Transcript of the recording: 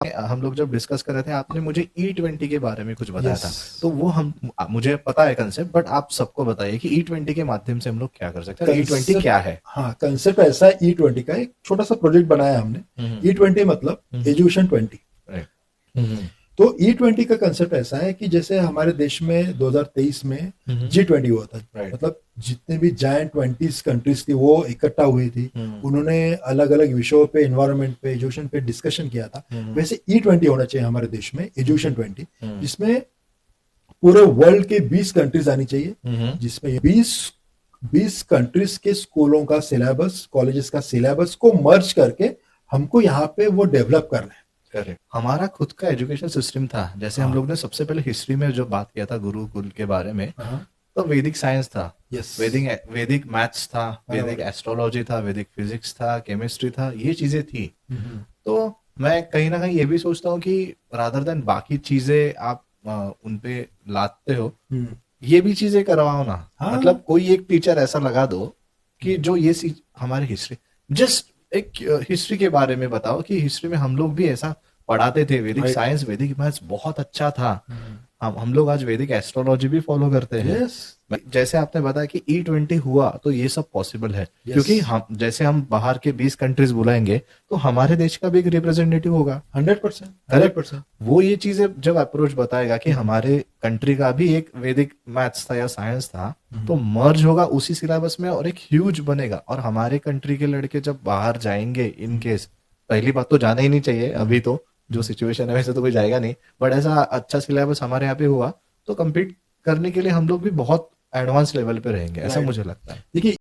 हम लोग जब डिस्कस कर रहे थे आपने मुझे E20 के बारे में कुछ बताया यस। था। तो वो हम मुझे पता है कंसेप्ट, बट आप सबको बताइए कि E20 के माध्यम से हम लोग क्या कर सकते हैं और E20 कंसेप्ट, क्या है। हाँ कंसेप्ट ऐसा है, E20 का एक छोटा सा प्रोजेक्ट बनाया हमने। E20 मतलब एजुकेशन 20। राइट। तो E20 का कंसेप्ट ऐसा है कि जैसे हमारे देश में 2023 में G20 हुआ था, राइट। मतलब जितने भी जायंट 20 कंट्रीज थी वो इकट्ठा हुई थी। उन्होंने अलग अलग विषयों पे, एनवायरनमेंट पे, एजुकेशन पे डिस्कशन किया था। वैसे E20 होना चाहिए हमारे देश में, एजुकेशन 20, जिसमें पूरे वर्ल्ड के 20 कंट्रीज आनी चाहिए, जिसमें 20 कंट्रीज के स्कूलों का सिलेबस, कॉलेजेस का सिलेबस को मर्ज करके हमको यहाँ पे वो डेवलप करना है। करेक्ट। हमारा खुद का एजुकेशन सिस्टम था, जैसे हम हाँ। लोग ने सबसे पहले हिस्ट्री में जो बात किया था गुरुकुल के बारे में, हाँ। तो वैदिक साइंस था, यस। वैदिक मैथ्स था, वैदिक बराबर। एस्ट्रोलॉजी था, वैदिक फिजिक्स था, केमिस्ट्री था, ये चीजें थी। तो मैं कहीं ना कहीं ये भी सोचता हूँ कि रादर देन बाकी चीजें आप उन पे लाते हो, ये भी चीजें करवाओ ना। हाँ। मतलब कोई एक टीचर ऐसा लगा दो कि जो ये हमारे हिस्ट्री, जस्ट एक हिस्ट्री के बारे में बताओ कि हिस्ट्री में हम लोग भी ऐसा पढ़ाते थे, वैदिक Right. साइंस, वैदिक मैथ्स बहुत अच्छा था। हम लोग आज वैदिक एस्ट्रोलॉजी भी फॉलो करते हैं। यस। जैसे आपने बताया कि E20 हुआ तो ये सब पॉसिबल है, Yes. क्योंकि हम जैसे हम बाहर के 20 कंट्रीज बुलाएंगे तो हमारे देश का भी एक रिप्रेजेंटेटिव होगा। 100%। करेक्ट। 100%। वो ये चीजें जब अप्रोच बताएगा कि हमारे कंट्री का भी एक वैदिक मैथ्स था या साइंस था, तो मर्ज होगा उसी सिलेबस में और एक ह्यूज बनेगा। और हमारे कंट्री के लड़के जब बाहर जाएंगे, इन केस, पहली बात तो जाना ही नहीं चाहिए अभी, तो जो सिचुएशन है वैसे तो कोई जाएगा नहीं, बट ऐसा अच्छा सिलेबस हमारे यहाँ पे हुआ तो कम्पीट करने के लिए हम लोग भी बहुत एडवांस लेवल पे रहेंगे, ऐसा Right. मुझे लगता है। देखिए